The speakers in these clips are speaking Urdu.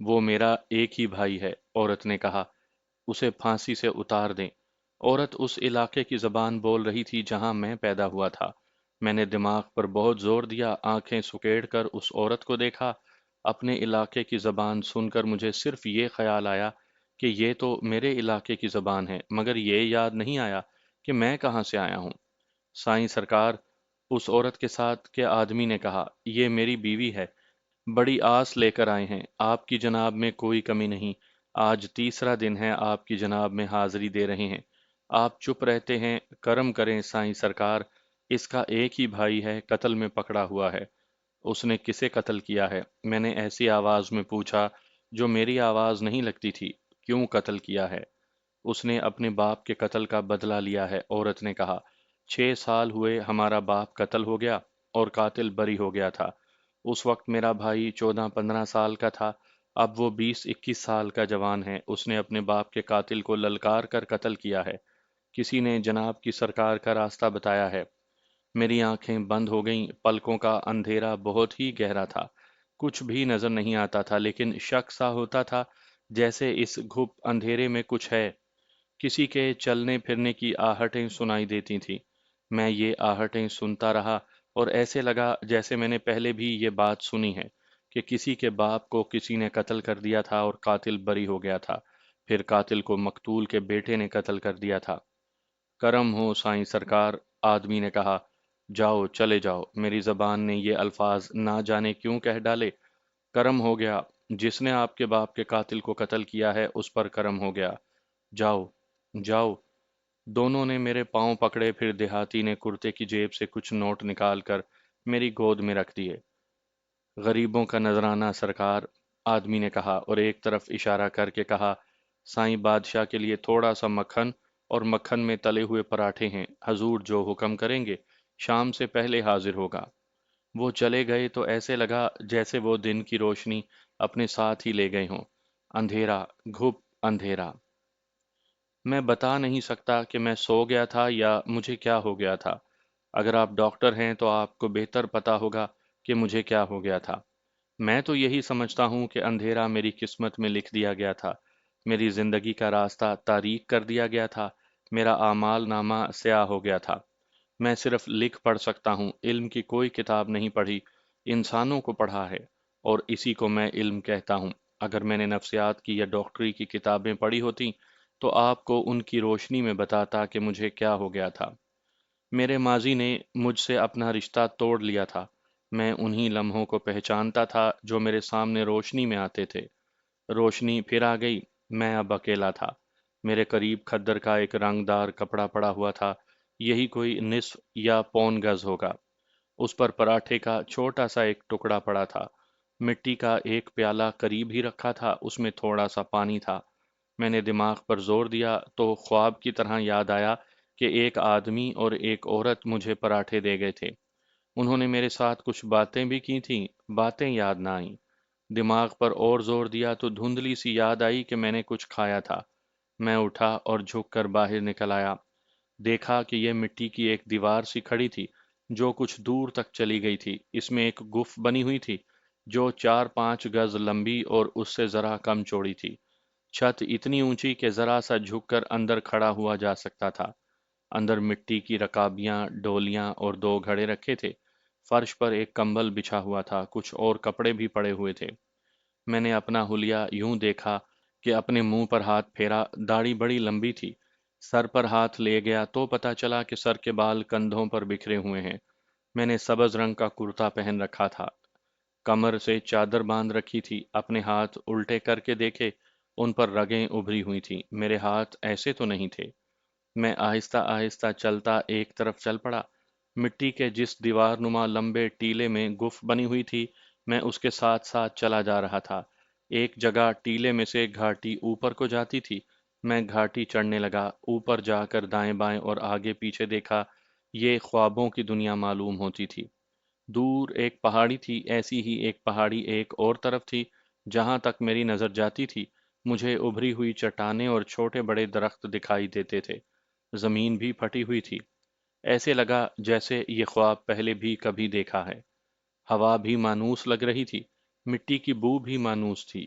وہ میرا ایک ہی بھائی ہے، عورت نے کہا۔ اسے پھانسی سے اتار دیں۔ عورت اس علاقے کی زبان بول رہی تھی جہاں میں پیدا ہوا تھا۔ میں نے دماغ پر بہت زور دیا، آنکھیں سکیڑ کر اس عورت کو دیکھا۔ اپنے علاقے کی زبان سن کر مجھے صرف یہ خیال آیا کہ یہ تو میرے علاقے کی زبان ہے، مگر یہ یاد نہیں آیا کہ میں کہاں سے آیا ہوں۔ سائیں سرکار، اس عورت کے ساتھ کے آدمی نے کہا، یہ میری بیوی ہے، بڑی آس لے کر آئے ہیں، آپ کی جناب میں کوئی کمی نہیں، آج تیسرا دن ہے آپ کی جناب میں حاضری دے رہے ہیں، آپ چپ رہتے ہیں، کرم کریں سائیں سرکار، اس کا ایک ہی بھائی ہے، قتل میں پکڑا ہوا ہے۔ اس نے کسے قتل کیا ہے؟ میں نے ایسی آواز میں پوچھا جو میری آواز نہیں لگتی تھی۔ کیوں قتل کیا ہے؟ اس نے اپنے باپ کے قتل کا بدلہ لیا ہے، عورت نے کہا۔ 6 سال ہوئے ہمارا باپ قتل ہو گیا اور قاتل بری ہو گیا تھا۔ اس وقت میرا بھائی 14-15 سال کا تھا، اب وہ 20-21 سال کا جوان ہے۔ اس نے اپنے باپ کے قاتل کو للکار کر قتل کیا ہے۔ کسی نے جناب کی سرکار کا راستہ بتایا ہے۔ میری آنکھیں بند ہو گئیں، پلکوں کا اندھیرا بہت ہی گہرا تھا، کچھ بھی نظر نہیں آتا تھا، لیکن شک سا ہوتا تھا جیسے اس گھپ اندھیرے میں کچھ ہے۔ کسی کے چلنے پھرنے کی آہٹیں سنائی دیتی تھیں۔ میں یہ آہٹیں سنتا رہا اور ایسے لگا جیسے میں نے پہلے بھی یہ بات سنی ہے کہ کسی کے باپ کو کسی نے قتل کر دیا تھا اور قاتل بری ہو گیا تھا، پھر قاتل کو مقتول کے بیٹے نے قتل کر دیا تھا۔ کرم ہو سائیں سرکار، آدمی نے کہا۔ جاؤ، چلے جاؤ، میری زبان نے یہ الفاظ نہ جانے کیوں کہہ ڈالے۔ کرم ہو گیا، جس نے آپ کے باپ کے قاتل کو قتل کیا ہے اس پر کرم ہو گیا۔ جاؤ، جاؤ۔ دونوں نے میرے پاؤں پکڑے، پھر دیہاتی نے کرتے کی جیب سے کچھ نوٹ نکال کر میری گود میں رکھ دیے۔ غریبوں کا نذرانہ سرکار، آدمی نے کہا اور ایک طرف اشارہ کر کے کہا، سائیں بادشاہ کے لیے تھوڑا سا مکھن اور مکھن میں تلے ہوئے پراٹھے ہیں، حضور جو حکم کریں گے شام سے پہلے حاضر ہوگا۔ وہ چلے گئے تو ایسے لگا جیسے وہ دن کی روشنی اپنے ساتھ ہی لے گئے ہوں۔ اندھیرا، گھپ اندھیرا۔ میں بتا نہیں سکتا کہ میں سو گیا تھا یا مجھے کیا ہو گیا تھا۔ اگر آپ ڈاکٹر ہیں تو آپ کو بہتر پتا ہوگا کہ مجھے کیا ہو گیا تھا۔ میں تو یہی سمجھتا ہوں کہ اندھیرا میری قسمت میں لکھ دیا گیا تھا، میری زندگی کا راستہ تاریک کر دیا گیا تھا، میرا اعمال نامہ سیاہ ہو گیا تھا۔ میں صرف لکھ پڑھ سکتا ہوں، علم کی کوئی کتاب نہیں پڑھی، انسانوں کو پڑھا ہے، اور اسی کو میں علم کہتا ہوں۔ اگر میں نے نفسیات کی یا ڈاکٹری کی کتابیں پڑھی ہوتی تو آپ کو ان کی روشنی میں بتاتا کہ مجھے کیا ہو گیا تھا۔ میرے ماضی نے مجھ سے اپنا رشتہ توڑ لیا تھا۔ میں انہی لمحوں کو پہچانتا تھا جو میرے سامنے روشنی میں آتے تھے۔ روشنی پھر آ گئی، میں اب اکیلا تھا۔ میرے قریب کھدر کا ایک رنگ دار کپڑا پڑا ہوا تھا، یہی کوئی نصف یا پون گز ہوگا۔ اس پر پراٹھے کا چھوٹا سا ایک ٹکڑا پڑا تھا۔ مٹی کا ایک پیالہ قریب ہی رکھا تھا، اس میں تھوڑا سا پانی تھا۔ میں نے دماغ پر زور دیا تو خواب کی طرح یاد آیا کہ ایک آدمی اور ایک عورت مجھے پراٹھے دے گئے تھے۔ انہوں نے میرے ساتھ کچھ باتیں بھی کی تھیں، باتیں یاد نہ آئیں۔ دماغ پر اور زور دیا تو دھندلی سی یاد آئی کہ میں نے کچھ کھایا تھا۔ میں اٹھا اور جھک کر باہر نکل آیا۔ دیکھا کہ یہ مٹی کی ایک دیوار سی کھڑی تھی جو کچھ دور تک چلی گئی تھی۔ اس میں ایک گف بنی ہوئی تھی جو 4-5 گز لمبی اور اس سے ذرا کم چوڑی تھی۔ چھت اتنی اونچی کہ ذرا سا جھک کر اندر کھڑا ہوا جا سکتا تھا۔ اندر مٹی کی رکابیاں، ڈولیاں اور 2 گھڑے رکھے تھے۔ فرش پر ایک کمبل بچھا ہوا تھا، کچھ اور کپڑے بھی پڑے ہوئے تھے۔ میں نے اپنا حلیہ یوں دیکھا کہ اپنے منہ پر ہاتھ پھیرا، داڑھی بڑی لمبی تھی۔ سر پر ہاتھ لے گیا تو پتا چلا کہ سر کے بال کندھوں پر بکھرے ہوئے ہیں۔ میں نے سبز رنگ کا کرتا پہن رکھا تھا، کمر سے چادر باندھ رکھی تھی۔ اپنے ہاتھ الٹے کر کے دیکھے، ان پر رگیں ابھری ہوئی تھیں۔ میرے ہاتھ ایسے تو نہیں تھے۔ میں آہستہ آہستہ چلتا ایک طرف چل پڑا۔ مٹی کے جس دیوار نما لمبے ٹیلے میں گف بنی ہوئی تھی، میں اس کے ساتھ ساتھ چلا جا رہا تھا۔ ایک جگہ ٹیلے میں سے گھاٹی اوپر کو جاتی تھی۔ میں گھاٹی چڑھنے لگا، اوپر جا کر دائیں بائیں اور آگے پیچھے دیکھا۔ یہ خوابوں کی دنیا معلوم ہوتی تھی۔ دور ایک پہاڑی تھی، ایسی ہی ایک پہاڑی ایک اور طرف تھی۔ جہاں تک میری نظر جاتی تھی مجھے ابھری ہوئی چٹانیں اور چھوٹے بڑے درخت دکھائی دیتے تھے۔ زمین بھی پھٹی ہوئی تھی، ایسے لگا جیسے یہ خواب پہلے بھی کبھی دیکھا ہے۔ ہوا بھی مانوس لگ رہی تھی، مٹی کی بو بھی مانوس تھی۔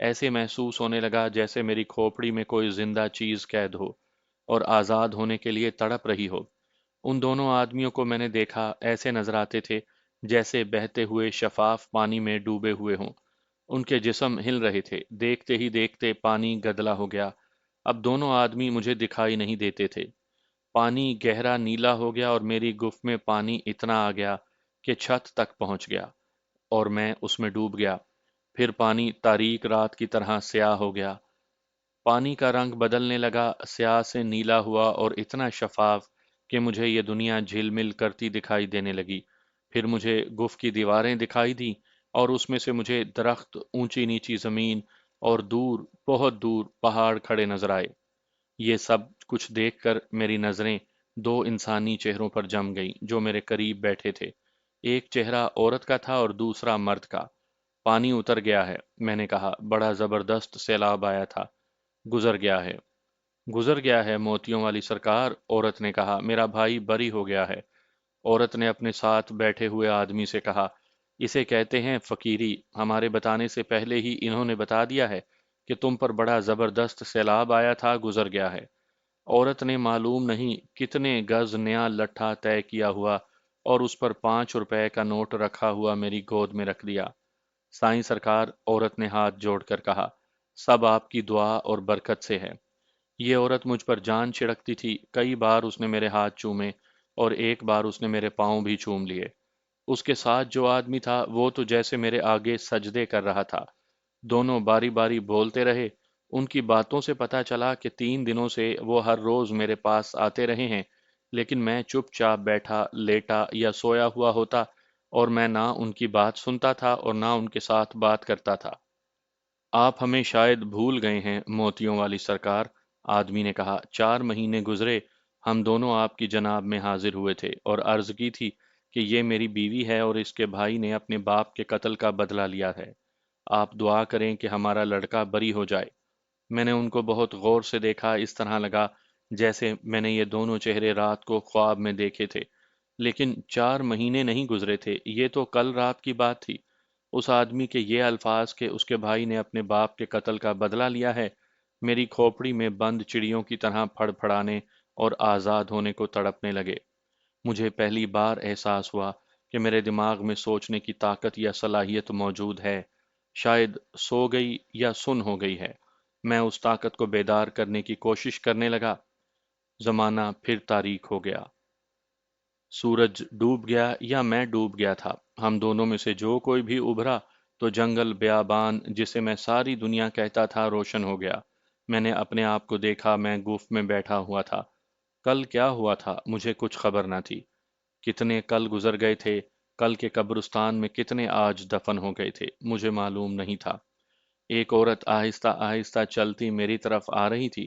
ایسے محسوس ہونے لگا جیسے میری کھوپڑی میں کوئی زندہ چیز قید ہو اور آزاد ہونے کے لیے تڑپ رہی ہو۔ ان دونوں آدمیوں کو میں نے دیکھا، ایسے نظر آتے تھے جیسے بہتے ہوئے شفاف پانی میں ڈوبے ہوئے ہوں۔ ان کے جسم ہل رہے تھے، دیکھتے ہی دیکھتے پانی گدلا ہو گیا۔ اب دونوں آدمی مجھے دکھائی نہیں دیتے تھے۔ پانی گہرا نیلا ہو گیا اور میری گفت میں پانی اتنا آ گیا کہ چھت تک پہنچ گیا اور میں اس میں ڈوب گیا۔ پھر پانی تاریک رات کی طرح سیاہ ہو گیا۔ پانی کا رنگ بدلنے لگا، سیاہ سے نیلا ہوا اور اتنا شفاف کہ مجھے یہ دنیا جھلمل کرتی دکھائی دینے لگی۔ پھر مجھے گفت کی دیواریں دکھائی دیں اور اس میں سے مجھے درخت، اونچی نیچی زمین اور دور، بہت دور پہاڑ کھڑے نظر آئے۔ یہ سب کچھ دیکھ کر میری نظریں دو انسانی چہروں پر جم گئیں جو میرے قریب بیٹھے تھے۔ ایک چہرہ عورت کا تھا اور دوسرا مرد کا۔ پانی اتر گیا ہے، میں نے کہا۔ بڑا زبردست سیلاب آیا تھا، گزر گیا ہے۔ گزر گیا ہے موتیوں والی سرکار، عورت نے کہا۔ میرا بھائی بری ہو گیا ہے، عورت نے اپنے ساتھ بیٹھے ہوئے آدمی سے کہا۔ اسے کہتے ہیں فقیری، ہمارے بتانے سے پہلے ہی انہوں نے بتا دیا ہے کہ تم پر بڑا زبردست سیلاب آیا تھا، گزر گیا ہے۔ عورت نے معلوم نہیں کتنے گز نیا لٹھا طے کیا ہوا اور اس پر 5 روپے کا نوٹ رکھا ہوا میری گود میں رکھ دیا۔ سائیں سرکار، عورت نے ہاتھ جوڑ کر کہا، سب آپ کی دعا اور برکت سے ہے۔ یہ عورت مجھ پر جان چھڑکتی تھی، کئی بار اس نے میرے ہاتھ چومے اور ایک بار اس نے میرے پاؤں بھی چوم لیے۔ اس کے ساتھ جو آدمی تھا وہ تو جیسے میرے آگے سجدے کر رہا تھا۔ دونوں باری باری بولتے رہے۔ ان کی باتوں سے پتا چلا کہ 3 دنوں سے وہ ہر روز میرے پاس آتے رہے ہیں، لیکن میں چپ چاپ بیٹھا، لیٹا یا سویا ہوا ہوتا اور میں نہ ان کی بات سنتا تھا اور نہ ان کے ساتھ بات کرتا تھا۔ آپ ہمیں شاید بھول گئے ہیں موتیوں والی سرکار، آدمی نے کہا۔ 4 مہینے گزرے، ہم دونوں آپ کی جناب میں حاضر ہوئے تھے اور عرض کی تھی کہ یہ میری بیوی ہے اور اس کے بھائی نے اپنے باپ کے قتل کا بدلہ لیا ہے۔ آپ دعا کریں کہ ہمارا لڑکا بری ہو جائے۔ میں نے ان کو بہت غور سے دیکھا، اس طرح لگا جیسے میں نے یہ دونوں چہرے رات کو خواب میں دیکھے تھے۔ لیکن 4 مہینے نہیں گزرے تھے، یہ تو کل رات کی بات تھی۔ اس آدمی کے یہ الفاظ کہ اس کے بھائی نے اپنے باپ کے قتل کا بدلہ لیا ہے، میری کھوپڑی میں بند چڑیوں کی طرح پھڑ پھڑانے اور آزاد ہونے کو تڑپنے لگے۔ مجھے پہلی بار احساس ہوا کہ میرے دماغ میں سوچنے کی طاقت یا صلاحیت موجود ہے، شاید سو گئی یا سن ہو گئی ہے۔ میں اس طاقت کو بیدار کرنے کی کوشش کرنے لگا۔ زمانہ پھر تاریک ہو گیا۔ سورج ڈوب گیا یا میں ڈوب گیا تھا۔ ہم دونوں میں سے جو کوئی بھی ابھرا تو جنگل بیابان جسے میں ساری دنیا کہتا تھا روشن ہو گیا۔ میں نے اپنے آپ کو دیکھا، میں گفت میں بیٹھا ہوا تھا۔ کل کیا ہوا تھا مجھے کچھ خبر نہ تھی۔ کتنے کل گزر گئے تھے، کل کے قبرستان میں کتنے آج دفن ہو گئے تھے، مجھے معلوم نہیں تھا۔ ایک عورت آہستہ آہستہ چلتی میری طرف آ رہی تھی۔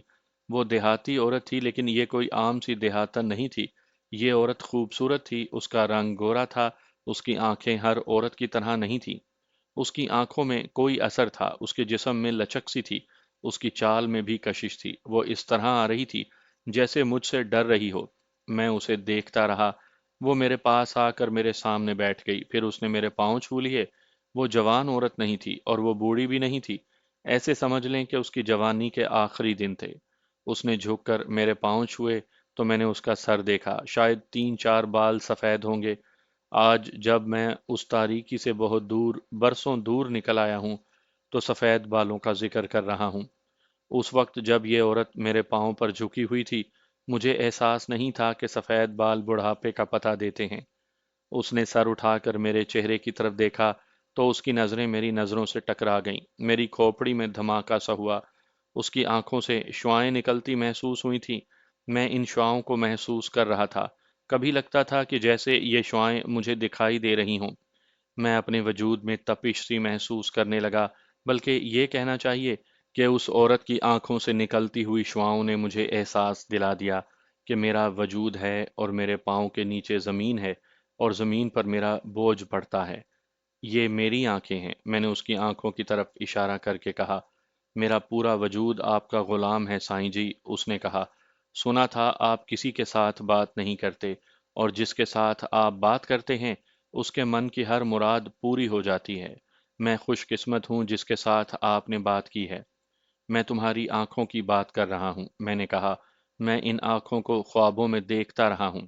وہ دیہاتی عورت تھی، لیکن یہ کوئی عام سی دیہاتن نہیں تھی۔ یہ عورت خوبصورت تھی، اس کا رنگ گورا تھا، اس کی آنکھیں ہر عورت کی طرح نہیں تھیں۔ اس کی آنکھوں میں کوئی اثر تھا، اس کے جسم میں لچک سی تھی، اس کی چال میں بھی کشش تھی۔ وہ اس طرح آ رہی تھی جیسے مجھ سے ڈر رہی ہو۔ میں اسے دیکھتا رہا۔ وہ میرے پاس آ کر میرے سامنے بیٹھ گئی، پھر اس نے میرے پاؤں چھو لیے۔ وہ جوان عورت نہیں تھی اور وہ بوڑھی بھی نہیں تھی، ایسے سمجھ لیں کہ اس کی جوانی کے آخری دن تھے۔ اس نے جھک کر میرے پاؤں چھوئے تو میں نے اس کا سر دیکھا، شاید 3 4 بال سفید ہوں گے۔ آج جب میں اس تاریکی سے بہت دور، برسوں دور نکل آیا ہوں تو سفید بالوں کا ذکر کر رہا ہوں۔ اس وقت جب یہ عورت میرے پاؤں پر جھکی ہوئی تھی، مجھے احساس نہیں تھا کہ سفید بال بڑھاپے کا پتہ دیتے ہیں۔ اس نے سر اٹھا کر میرے چہرے کی طرف دیکھا تو اس کی نظریں میری نظروں سے ٹکرا گئیں۔ میری کھوپڑی میں دھماکہ سا ہوا۔ اس کی آنکھوں سے شعاعیں نکلتی محسوس ہوئی تھیں۔ میں ان شعاعوں کو محسوس کر رہا تھا۔ کبھی لگتا تھا کہ جیسے یہ شعاعیں مجھے دکھائی دے رہی ہوں۔ میں اپنے وجود میں تپش سی محسوس کرنے لگا، بلکہ یہ کہنا چاہیے کہ اس عورت کی آنکھوں سے نکلتی ہوئی شعاعوں نے مجھے احساس دلا دیا کہ میرا وجود ہے اور میرے پاؤں کے نیچے زمین ہے اور زمین پر میرا بوجھ پڑتا ہے۔ یہ میری آنکھیں ہیں، میں نے اس کی آنکھوں کی طرف اشارہ کر کے کہا۔ میرا پورا وجود آپ کا غلام ہے سائیں جی، اس نے کہا۔ سنا تھا آپ کسی کے ساتھ بات نہیں کرتے اور جس کے ساتھ آپ بات کرتے ہیں اس کے من کی ہر مراد پوری ہو جاتی ہے۔ میں خوش قسمت ہوں جس کے ساتھ آپ نے بات کی ہے۔ میں تمہاری آنکھوں کی بات کر رہا ہوں، میں نے کہا۔ میں ان آنکھوں کو خوابوں میں دیکھتا رہا ہوں۔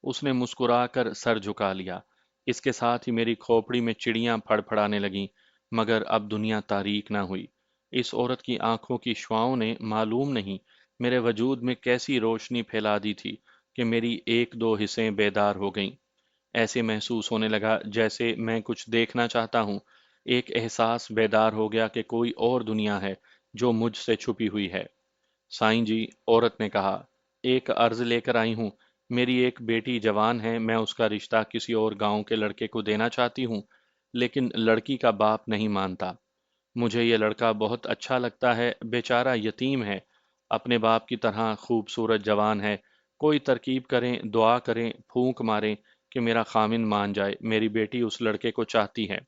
اس نے مسکرا کر سر جھکا لیا۔ اس کے ساتھ ہی میری کھوپڑی میں چڑیاں پھڑ پھڑانے لگیں، مگر اب دنیا تاریک نہ ہوئی۔ اس عورت کی آنکھوں کی شعاؤں نے معلوم نہیں میرے وجود میں کیسی روشنی پھیلا دی تھی کہ میری ایک دو حصیں بیدار ہو گئیں۔ ایسے محسوس ہونے لگا جیسے میں کچھ دیکھنا چاہتا ہوں۔ ایک احساس بیدار ہو گیا کہ کوئی اور دنیا ہے جو مجھ سے چھپی ہوئی ہے۔ سائیں جی، عورت نے کہا، ایک عرض لے کر آئی ہوں۔ میری ایک بیٹی جوان ہے، میں اس کا رشتہ کسی اور گاؤں کے لڑکے کو دینا چاہتی ہوں، لیکن لڑکی کا باپ نہیں مانتا۔ مجھے یہ لڑکا بہت اچھا لگتا ہے، بیچارہ یتیم ہے، اپنے باپ کی طرح خوبصورت جوان ہے۔ کوئی ترکیب کریں، دعا کریں، پھونک ماریں کہ میرا خامن مان جائے، میری بیٹی اس لڑکے کو چاہتی ہے۔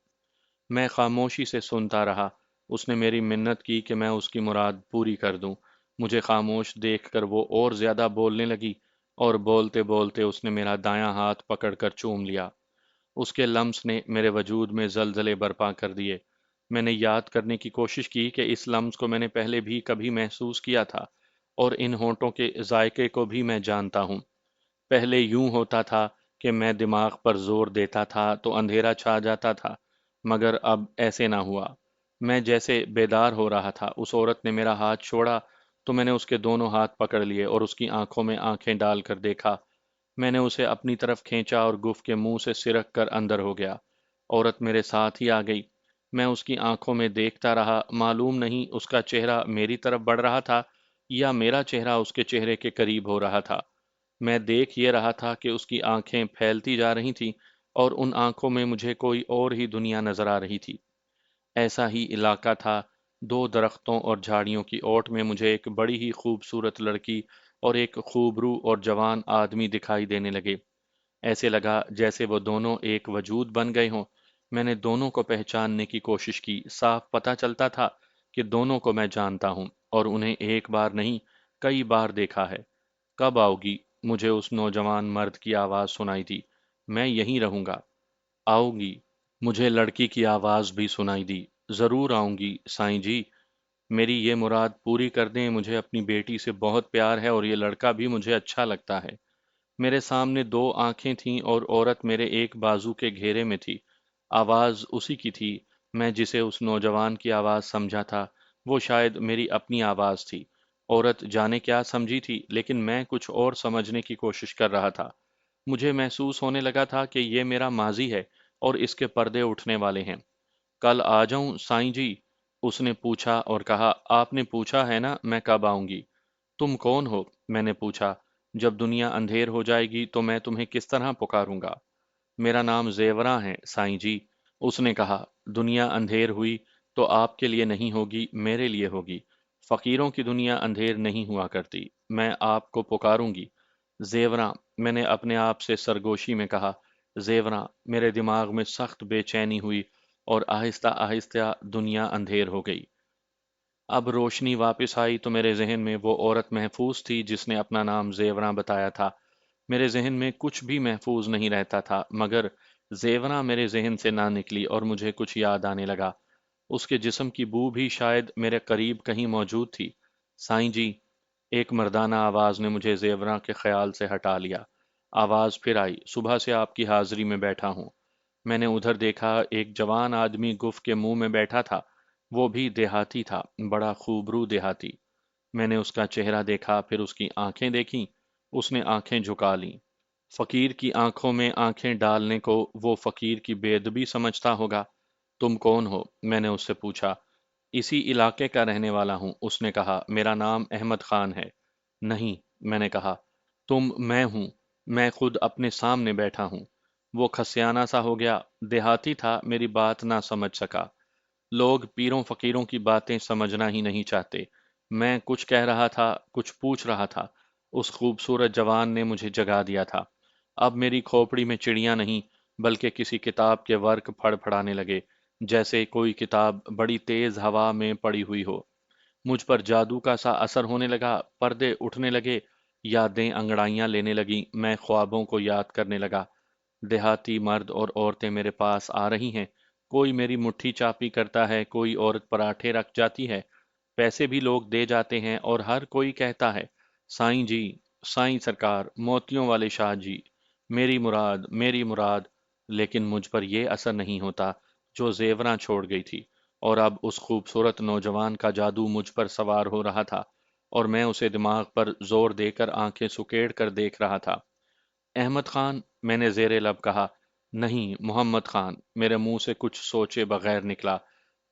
میں خاموشی سے سنتا رہا۔ اس نے میری منت کی کہ میں اس کی مراد پوری کر دوں۔ مجھے خاموش دیکھ کر وہ اور زیادہ بولنے لگی، اور بولتے بولتے اس نے میرا دایاں ہاتھ پکڑ کر چوم لیا۔ اس کے لمس نے میرے وجود میں زلزلے برپا کر دیے۔ میں نے یاد کرنے کی کوشش کی کہ اس لمس کو میں نے پہلے بھی کبھی محسوس کیا تھا، اور ان ہونٹوں کے ذائقے کو بھی میں جانتا ہوں۔ پہلے یوں ہوتا تھا کہ میں دماغ پر زور دیتا تھا تو اندھیرا چھا جاتا تھا، مگر اب ایسے نہ ہوا۔ میں جیسے بیدار ہو رہا تھا۔ اس عورت نے میرا ہاتھ چھوڑا تو میں نے اس کے دونوں ہاتھ پکڑ لیے اور اس کی آنکھوں میں آنکھیں ڈال کر دیکھا۔ میں نے اسے اپنی طرف کھینچا اور گف کے منہ سے سرک کر اندر ہو گیا۔ عورت میرے ساتھ ہی آ گئی۔ میں اس کی آنکھوں میں دیکھتا رہا، معلوم نہیں اس کا چہرہ میری طرف بڑھ رہا تھا یا میرا چہرہ اس کے چہرے کے قریب ہو رہا تھا۔ میں دیکھ یہ رہا تھا کہ اس کی آنکھیں پھیلتی جا رہی تھیں، اور ان آنکھوں میں مجھے کوئی اور ہی دنیا نظر آ رہی تھی۔ ایسا ہی علاقہ تھا۔ دو درختوں اور جھاڑیوں کی اوٹ میں مجھے ایک بڑی ہی خوبصورت لڑکی اور ایک خوبرو اور جوان آدمی دکھائی دینے لگے۔ ایسے لگا جیسے وہ دونوں ایک وجود بن گئے ہوں۔ میں نے دونوں کو پہچاننے کی کوشش کی۔ صاف پتہ چلتا تھا کہ دونوں کو میں جانتا ہوں، اور انہیں ایک بار نہیں، کئی بار دیکھا ہے۔ کب آؤ گی؟ مجھے اس نوجوان مرد کی آواز سنائی دی۔ میں یہیں رہوں گا۔ آؤ گی؟ مجھے لڑکی کی آواز بھی سنائی دی۔ ضرور آؤں گی سائیں جی، میری یہ مراد پوری کر دیں، مجھے اپنی بیٹی سے بہت پیار ہے اور یہ لڑکا بھی مجھے اچھا لگتا ہے۔ میرے سامنے دو آنکھیں تھیں اور عورت میرے ایک بازو کے گھیرے میں تھی۔ آواز اسی کی تھی۔ میں جسے اس نوجوان کی آواز سمجھا تھا، وہ شاید میری اپنی آواز تھی۔ عورت جانے کیا سمجھی تھی، لیکن میں کچھ اور سمجھنے کی کوشش کر رہا تھا۔ مجھے محسوس ہونے لگا تھا کہ یہ میرا ماضی ہے اور اس کے پردے اٹھنے والے ہیں۔ کل آ جاؤں سائیں جی؟ اس نے پوچھا اور کہا، آپ نے پوچھا ہے نا میں کب آؤں گی؟ تم کون ہو؟ میں نے پوچھا۔ جب دنیا اندھیر ہو جائے گی تو میں تمہیں کس طرح پکاروں گا؟ میرا نام زیوراں ہے سائیں جی۔ اس نے کہا، دنیا اندھیر ہوئی تو آپ کے لیے نہیں ہوگی، میرے لیے ہوگی۔ فقیروں کی دنیا اندھیر نہیں ہوا کرتی، میں آپ کو پکاروں گی۔ زیوراں، میں نے اپنے آپ سے سرگوشی میں کہا۔ زیوراں، میرے دماغ میں سخت بے چینی ہوئی اور آہستہ آہستہ دنیا اندھیر ہو گئی۔ اب روشنی واپس آئی تو میرے ذہن میں وہ عورت محفوظ تھی جس نے اپنا نام زیوراں بتایا تھا۔ میرے ذہن میں کچھ بھی محفوظ نہیں رہتا تھا، مگر زیوراں میرے ذہن سے نہ نکلی اور مجھے کچھ یاد آنے لگا۔ اس کے جسم کی بو بھی شاید میرے قریب کہیں موجود تھی۔ سائیں جی، ایک مردانہ آواز نے مجھے زیوراں کے خیال سے ہٹا لیا۔ آواز پھر آئی، صبح سے آپ کی حاضری میں بیٹھا ہوں۔ میں نے ادھر دیکھا، ایک جوان آدمی گف کے منہ میں بیٹھا تھا۔ وہ بھی دیہاتی تھا، بڑا خوبرو دیہاتی۔ میں نے اس کا چہرہ دیکھا، پھر اس کی آنکھیں دیکھیں۔ اس نے آنکھیں جھکا لیں۔ فقیر کی آنکھوں میں آنکھیں ڈالنے کو وہ فقیر کی بے ادبی سمجھتا ہوگا۔ تم کون ہو؟ میں نے اس سے پوچھا۔ اسی علاقے کا رہنے والا ہوں، اس نے کہا۔ میرا نام احمد خان ہے۔ نہیں، میں نے کہا۔ تم میں ہوں، میں خود اپنے سامنے بیٹھا ہوں۔ وہ کھسیانہ سا ہو گیا۔ دیہاتی تھا، میری بات نہ سمجھ سکا۔ لوگ پیروں فقیروں کی باتیں سمجھنا ہی نہیں چاہتے۔ میں کچھ کہہ رہا تھا، کچھ پوچھ رہا تھا۔ اس خوبصورت جوان نے مجھے جگا دیا تھا۔ اب میری کھوپڑی میں چڑیاں نہیں، بلکہ کسی کتاب کے ورق پھڑ پھڑانے لگے، جیسے کوئی کتاب بڑی تیز ہوا میں پڑی ہوئی ہو۔ مجھ پر جادو کا سا اثر ہونے لگا، پردے اٹھنے لگے، یادیں انگڑائیاں لینے لگیں، میں خوابوں کو یاد کرنے لگا۔ دیہاتی مرد اور عورتیں میرے پاس آ رہی ہیں، کوئی میری مٹھی چاپی کرتا ہے، کوئی عورت پراٹھے رکھ جاتی ہے، پیسے بھی لوگ دے جاتے ہیں، اور ہر کوئی کہتا ہے سائیں جی، سائیں سرکار، موتیوں والے شاہ جی، میری مراد، میری مراد۔ لیکن مجھ پر یہ اثر نہیں ہوتا جو زیوراں چھوڑ گئی تھی، اور اب اس خوبصورت نوجوان کا جادو مجھ پر سوار ہو رہا تھا، اور میں اسے دماغ پر زور دے کر آنکھیں سکیڑ کر دیکھ رہا تھا۔ احمد خان، میں نے زیر لب کہا۔ نہیں، محمد خان، میرے منہ سے کچھ سوچے بغیر نکلا۔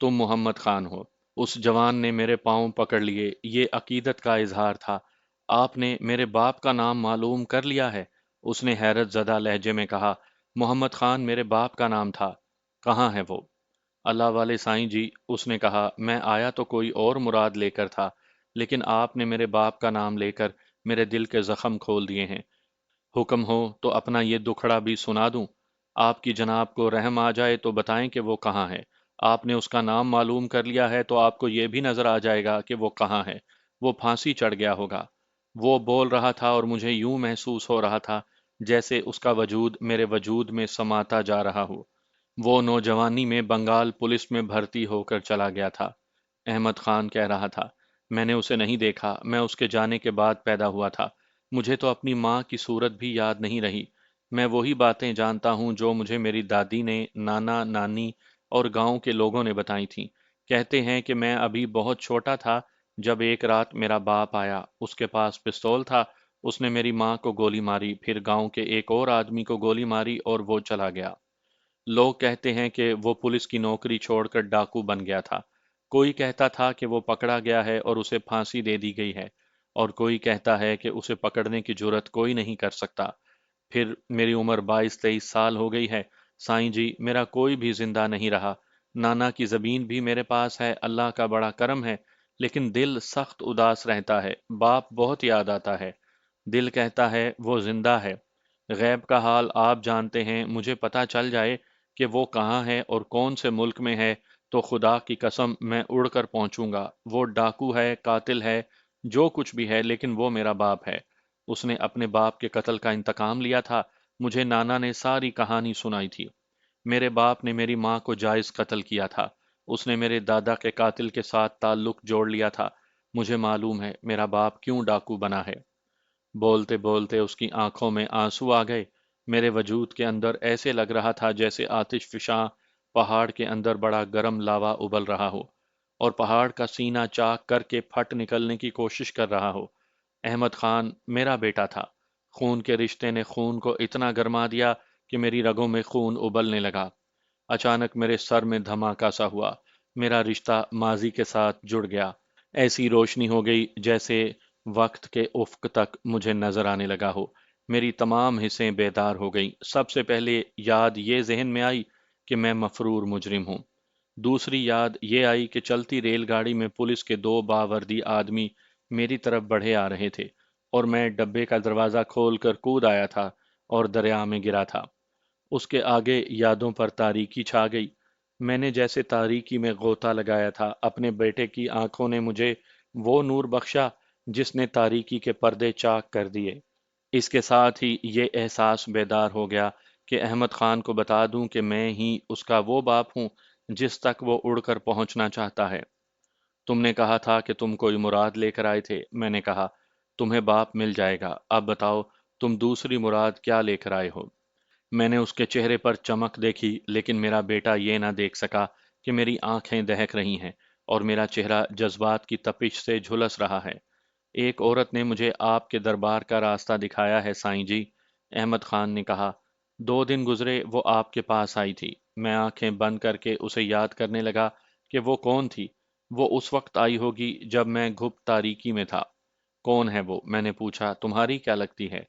تم محمد خان ہو۔ اس جوان نے میرے پاؤں پکڑ لیے، یہ عقیدت کا اظہار تھا۔ آپ نے میرے باپ کا نام معلوم کر لیا ہے؟ اس نے حیرت زدہ لہجے میں کہا۔ محمد خان میرے باپ کا نام تھا۔ کہاں ہے وہ؟ اللہ والے سائیں جی، اس نے کہا، میں آیا تو کوئی اور مراد لے کر تھا، لیکن آپ نے میرے باپ کا نام لے کر میرے دل کے زخم کھول دیے ہیں۔ حکم ہو تو اپنا یہ دکھڑا بھی سنا دوں۔ آپ کی جناب کو رحم آ جائے تو بتائیں کہ وہ کہاں ہے۔ آپ نے اس کا نام معلوم کر لیا ہے تو آپ کو یہ بھی نظر آ جائے گا کہ وہ کہاں ہے۔ وہ پھانسی چڑھ گیا ہوگا۔ وہ بول رہا تھا اور مجھے یوں محسوس ہو رہا تھا جیسے اس کا وجود میرے وجود میں سماتا جا رہا ہو۔ وہ نوجوانی میں بنگال پولیس میں بھرتی ہو کر چلا گیا تھا، احمد خان کہہ رہا تھا۔ میں نے اسے نہیں دیکھا، میں اس کے جانے کے بعد پیدا ہوا تھا۔ مجھے تو اپنی ماں کی صورت بھی یاد نہیں رہی۔ میں وہی باتیں جانتا ہوں جو مجھے میری دادی نے، نانا، نانی اور گاؤں کے لوگوں نے بتائی تھیں۔ کہتے ہیں کہ میں ابھی بہت چھوٹا تھا جب ایک رات میرا باپ آیا، اس کے پاس پستول تھا، اس نے میری ماں کو گولی ماری، پھر گاؤں کے ایک اور آدمی کو گولی ماری اور وہ چلا گیا۔ لوگ کہتے ہیں کہ وہ پولیس کی نوکری چھوڑ کر ڈاکو بن گیا تھا۔ کوئی کہتا تھا کہ وہ پکڑا گیا ہے اور اسے پھانسی دے دی گئی ہے، اور کوئی کہتا ہے کہ اسے پکڑنے کی جرت کوئی نہیں کر سکتا۔ پھر میری عمر 22-23 سال ہو گئی ہے، سائیں جی، میرا کوئی بھی زندہ نہیں رہا۔ نانا کی زمین بھی میرے پاس ہے، اللہ کا بڑا کرم ہے، لیکن دل سخت اداس رہتا ہے، باپ بہت یاد آتا ہے۔ دل کہتا ہے وہ زندہ ہے۔ غیب کا حال آپ جانتے ہیں، مجھے پتہ چل جائے کہ وہ کہاں ہے اور کون سے ملک میں ہے تو خدا کی قسم میں اڑ کر پہنچوں گا۔ وہ ڈاکو ہے، قاتل ہے، جو کچھ بھی ہے، لیکن وہ میرا باپ ہے۔ اس نے اپنے باپ کے قتل کا انتقام لیا تھا۔ مجھے نانا نے ساری کہانی سنائی تھی۔ میرے باپ نے میری ماں کو جائز قتل کیا تھا۔ اس نے میرے دادا کے قاتل کے ساتھ تعلق جوڑ لیا تھا۔ مجھے معلوم ہے میرا باپ کیوں ڈاکو بنا ہے۔ بولتے بولتے اس کی آنکھوں میں آنسو آ گئے۔ میرے وجود کے اندر ایسے لگ رہا تھا جیسے آتش فشاں پہاڑ کے اندر بڑا گرم لاوا ابل رہا ہو، اور پہاڑ کا سینہ چاک کر کے پھٹ نکلنے کی کوشش کر رہا ہو۔ احمد خان میرا بیٹا تھا۔ خون کے رشتے نے خون کو اتنا گرما دیا کہ میری رگوں میں خون ابلنے لگا۔ اچانک میرے سر میں دھماکہ سا ہوا، میرا رشتہ ماضی کے ساتھ جڑ گیا۔ ایسی روشنی ہو گئی جیسے وقت کے افق تک مجھے نظر آنے لگا ہو۔ میری تمام حصیں بیدار ہو گئیں۔ سب سے پہلے یاد یہ ذہن میں آئی کہ میں مفرور مجرم ہوں۔ دوسری یاد یہ آئی کہ چلتی ریل گاڑی میں پولیس کے دو باوردی آدمی میری طرف بڑھے آ رہے تھے، اور میں ڈبے کا دروازہ کھول کر کود آیا تھا اور دریا میں گرا تھا۔ اس کے آگے یادوں پر تاریکی چھا گئی۔ میں نے جیسے تاریکی میں غوطہ لگایا تھا، اپنے بیٹے کی آنکھوں نے مجھے وہ نور بخشا جس نے تاریکی کے پردے چاک کر دیے۔ اس کے ساتھ ہی یہ احساس بیدار ہو گیا کہ احمد خان کو بتا دوں کہ میں ہی اس کا وہ باپ ہوں جس تک وہ اڑ کر پہنچنا چاہتا ہے۔ تم نے کہا تھا کہ تم کوئی مراد لے کر آئے تھے۔ میں نے کہا، تمہیں باپ مل جائے گا، اب بتاؤ تم دوسری مراد کیا لے کر آئے ہو؟ میں نے اس کے چہرے پر چمک دیکھی، لیکن میرا بیٹا یہ نہ دیکھ سکا کہ میری آنکھیں دہک رہی ہیں اور میرا چہرہ جذبات کی تپش سے جھلس رہا ہے۔ ایک عورت نے مجھے آپ کے دربار کا راستہ دکھایا ہے سائیں جی، احمد خان نے کہا۔ 2 دن گزرے وہ آپ کے پاس آئی تھی۔ میں آنکھیں بند کر کے اسے یاد کرنے لگا کہ وہ کون تھی۔ وہ اس وقت آئی ہوگی جب میں گھپ تاریکی میں تھا۔ کون ہے وہ؟ میں نے پوچھا۔ تمہاری کیا لگتی ہے؟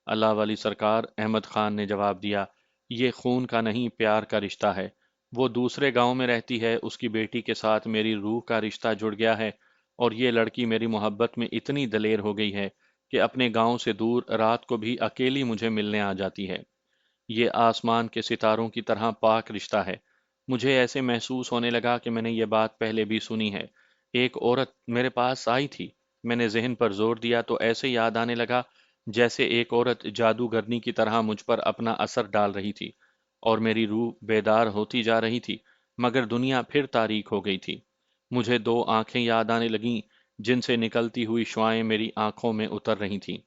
اللہ والی سرکار، احمد خان نے جواب دیا، یہ خون کا نہیں پیار کا رشتہ ہے۔ وہ دوسرے گاؤں میں رہتی ہے، اس کی بیٹی کے ساتھ میری روح کا رشتہ جڑ گیا ہے، اور یہ لڑکی میری محبت میں اتنی دلیر ہو گئی ہے کہ اپنے گاؤں سے دور رات کو بھی اکیلی مجھے ملنے آ جاتی ہے۔ یہ آسمان کے ستاروں کی طرح پاک رشتہ ہے۔ مجھے ایسے محسوس ہونے لگا کہ میں نے یہ بات پہلے بھی سنی ہے۔ ایک عورت میرے پاس آئی تھی۔ میں نے ذہن پر زور دیا تو ایسے یاد آنے لگا جیسے ایک عورت جادوگرنی کی طرح مجھ پر اپنا اثر ڈال رہی تھی، اور میری روح بیدار ہوتی جا رہی تھی۔ مگر دنیا پھر تاریک ہو گئی تھی۔ مجھے دو آنکھیں یاد آنے لگیں جن سے نکلتی ہوئی شعاعیں میری آنکھوں میں اتر رہی تھیں۔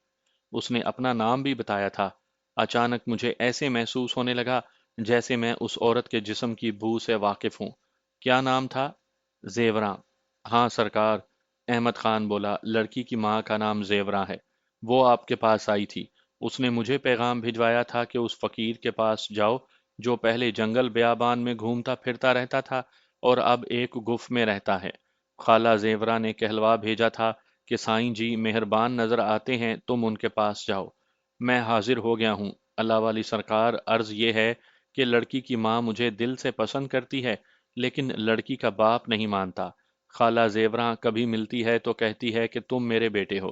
اس نے اپنا نام بھی بتایا تھا۔ اچانک مجھے ایسے محسوس ہونے لگا جیسے میں اس عورت کے جسم کی بو سے واقف ہوں۔ کیا نام تھا؟ زیوراں۔ ہاں سرکار، احمد خان بولا، لڑکی کی ماں کا نام زیوراں ہے۔ وہ آپ کے پاس آئی تھی۔ اس نے مجھے پیغام بھجوایا تھا کہ اس فقیر کے پاس جاؤ جو پہلے جنگل بیابان میں گھومتا پھرتا رہتا تھا اور اب ایک گف میں رہتا ہے۔ خالہ زیورا نے کہلوا بھیجا تھا کہ سائیں جی مہربان نظر آتے ہیں، تم ان کے پاس جاؤ۔ میں حاضر ہو گیا ہوں۔ اللہ والی سرکار، عرض یہ ہے کہ لڑکی کی ماں مجھے دل سے پسند کرتی ہے لیکن لڑکی کا باپ نہیں مانتا۔ خالہ زیوراں کبھی ملتی ہے تو کہتی ہے کہ تم میرے بیٹے ہو۔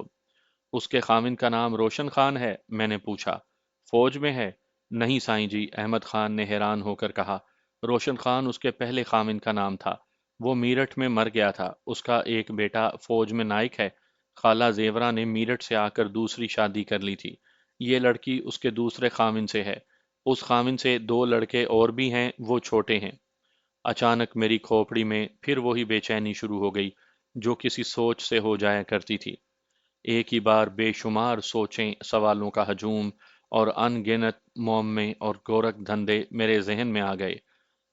اس کے خاوند کا نام روشن خان ہے؟ میں نے پوچھا۔ فوج میں ہے؟ نہیں سائیں جی، احمد خان نے حیران ہو کر کہا۔ روشن خان اس کے پہلے خاوند کا نام تھا۔ وہ میرٹھ میں مر گیا تھا۔ اس کا ایک بیٹا فوج میں نائک ہے۔ خالہ زیورا نے میرٹھ سے آ کر دوسری شادی کر لی تھی۔ یہ لڑکی اس کے دوسرے خاوند سے ہے۔ اس خاوند سے دو لڑکے اور بھی ہیں، وہ چھوٹے ہیں۔ اچانک میری کھوپڑی میں پھر وہی بے چینی شروع ہو گئی جو کسی سوچ سے ہو جایا کرتی تھی۔ ایک ہی بار بے شمار سوچیں، سوالوں کا ہجوم اور ان گنت معمے اور گورکھ دھندے میرے ذہن میں آ گئے۔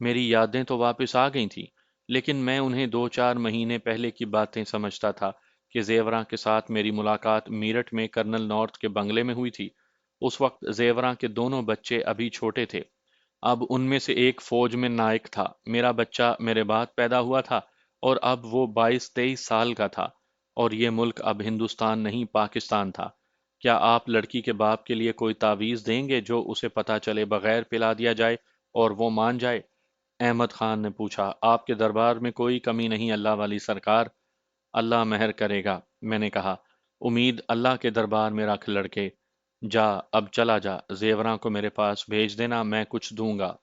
میری یادیں تو واپس آ گئی تھیں، لیکن میں انہیں دو چار مہینے پہلے کی باتیں سمجھتا تھا کہ زیوراں کے ساتھ میری ملاقات میرٹھ میں کرنل نارتھ کے بنگلے میں ہوئی تھی۔ اس وقت زیوراں کے دونوں بچے ابھی چھوٹے تھے۔ اب ان میں سے ایک فوج میں نائک تھا۔ میرا بچہ میرے بعد پیدا ہوا تھا اور اب وہ 22-23 سال کا تھا، اور یہ ملک اب ہندوستان نہیں پاکستان تھا۔ کیا آپ لڑکی کے باپ کے لیے کوئی تعویذ دیں گے جو اسے پتہ چلے بغیر پلا دیا جائے اور وہ مان جائے؟ احمد خان نے پوچھا۔ آپ کے دربار میں کوئی کمی نہیں اللہ والی سرکار۔ اللہ مہر کرے گا، میں نے کہا۔ امید اللہ کے دربار میں رکھ لڑکے۔ جا، اب چلا جا، زیوراں کو میرے پاس بھیج دینا، میں کچھ دوں گا۔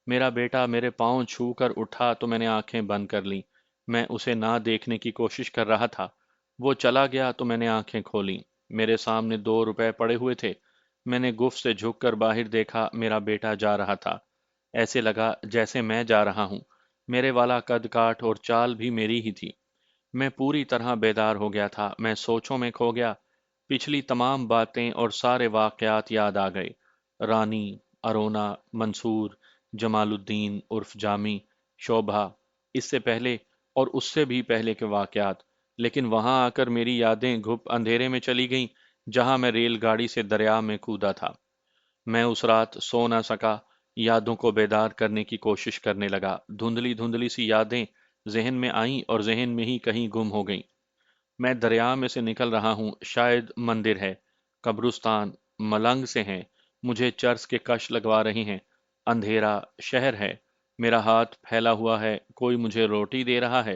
میرا بیٹا میرے پاؤں چھو کر اٹھا تو میں نے آنکھیں بند کر لیں۔ میں اسے نہ دیکھنے کی کوشش کر رہا تھا۔ وہ چلا گیا تو میں نے آنکھیں کھولیں۔ میرے سامنے 2 روپے پڑے ہوئے تھے۔ میں نے گف سے جھک کر باہر دیکھا، میرا بیٹا جا رہا تھا۔ ایسے لگا جیسے میں جا رہا ہوں۔ میرے والا قد کاٹ اور چال بھی میری ہی تھی۔ میں پوری طرح بیدار ہو گیا تھا۔ میں سوچوں میں کھو گیا۔ پچھلی تمام باتیں اور سارے واقعات یاد آ گئے۔ رانی، ارونا، منصور، جمال الدین عرف جامی، شوبھا، اس سے پہلے اور اس سے بھی پہلے کے واقعات۔ لیکن وہاں آ کر میری یادیں گھپ اندھیرے میں چلی گئیں جہاں میں ریل گاڑی سے دریا میں کودا تھا۔ میں اس رات سو نہ سکا، یادوں کو بیدار کرنے کی کوشش کرنے لگا۔ دھندلی دھندلی سی یادیں ذہن میں آئیں اور ذہن میں ہی کہیں گم ہو گئیں۔ میں دریا میں سے نکل رہا ہوں، شاید مندر ہے، قبرستان، ملنگ سے ہیں، مجھے چرس کے کش لگوا رہے ہیں، اندھیرا، شہر ہے، میرا ہاتھ پھیلا ہوا ہے، کوئی مجھے روٹی دے رہا ہے،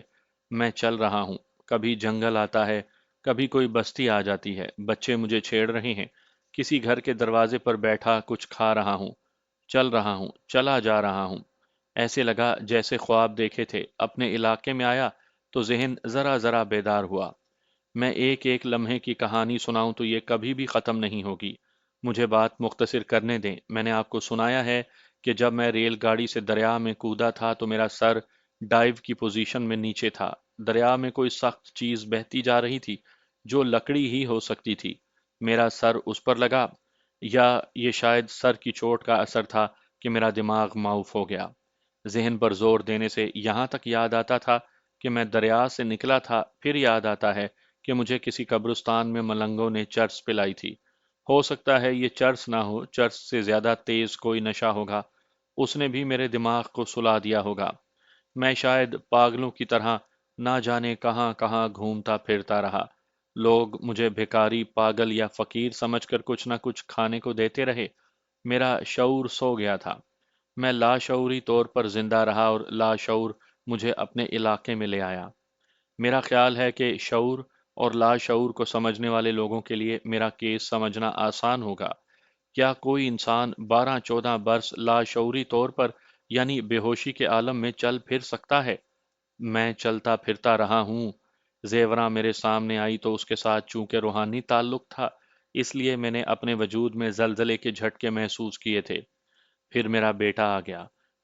میں چل رہا ہوں، کبھی جنگل آتا ہے، کبھی کوئی بستی آ جاتی ہے، بچے مجھے چھیڑ رہے ہیں، کسی گھر کے دروازے پر بیٹھا کچھ کھا رہا ہوں، چل رہا ہوں، چلا جا رہا ہوں۔ ایسے لگا جیسے خواب دیکھے تھے۔ اپنے علاقے میں آیا تو ذہن ذرا ذرا بیدار ہوا۔ میں ایک ایک لمحے کی کہانی سناؤں تو یہ کبھی بھی ختم نہیں ہوگی۔ مجھے بات مختصر کرنے دیں۔ میں نے آپ کو سنایا ہے کہ جب میں ریل گاڑی سے دریا میں کودا تھا تو میرا سر ڈائیو کی پوزیشن میں نیچے تھا۔ دریا میں کوئی سخت چیز بہتی جا رہی تھی جو لکڑی ہی ہو سکتی تھی۔ میرا سر اس پر لگا، یا یہ شاید سر کی چوٹ کا اثر تھا کہ میرا دماغ معاف ہو گیا۔ ذہن پر زور دینے سے یہاں تک یاد آتا تھا کہ میں دریا سے نکلا تھا، پھر یاد آتا ہے کہ مجھے کسی قبرستان میں ملنگوں نے چرس پلائی تھی۔ ہو سکتا ہے یہ چرس نہ ہو، چرس سے زیادہ تیز کوئی نشہ ہوگا۔ اس نے بھی میرے دماغ کو سلا دیا ہوگا۔ میں شاید پاگلوں کی طرح نہ جانے کہاں کہاں گھومتا پھرتا رہا۔ لوگ مجھے بھکاری، پاگل یا فقیر سمجھ کر کچھ نہ کچھ کھانے کو دیتے رہے۔ میرا شعور سو گیا تھا۔ میں لاشعوری طور پر زندہ رہا اور لاشعور مجھے اپنے علاقے میں لے آیا۔ میرا خیال ہے کہ شعور اور لاشعور کو سمجھنے والے لوگوں کے لیے میرا کیس سمجھنا آسان ہوگا۔ کیا کوئی انسان 12-14 برس لاشعوری طور پر یعنی بے ہوشی کے عالم میں چل پھر سکتا ہے؟ میں چلتا پھرتا رہا ہوں۔ زیوراں میرے سامنے آئی تو اس کے ساتھ چونکہ روحانی تعلق تھا، اس لیے میں نے اپنے وجود میں زلزلے کے جھٹکے محسوس کیے تھے۔ پھر میرا بیٹا آ گیا۔